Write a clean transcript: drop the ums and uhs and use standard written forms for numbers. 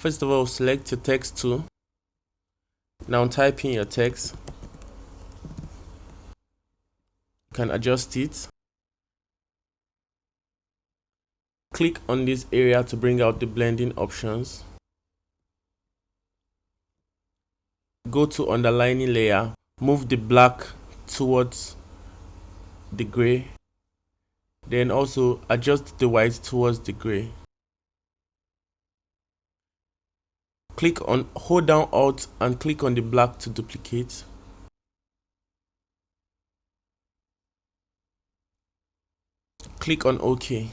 First of all, select your text tool. Now type in your text. You can adjust it. Click on this area to bring out the blending options. Go to underlining layer, move the black towards the gray, then also adjust the white towards the gray. Hold down Alt and click on the black to duplicate. Click on OK.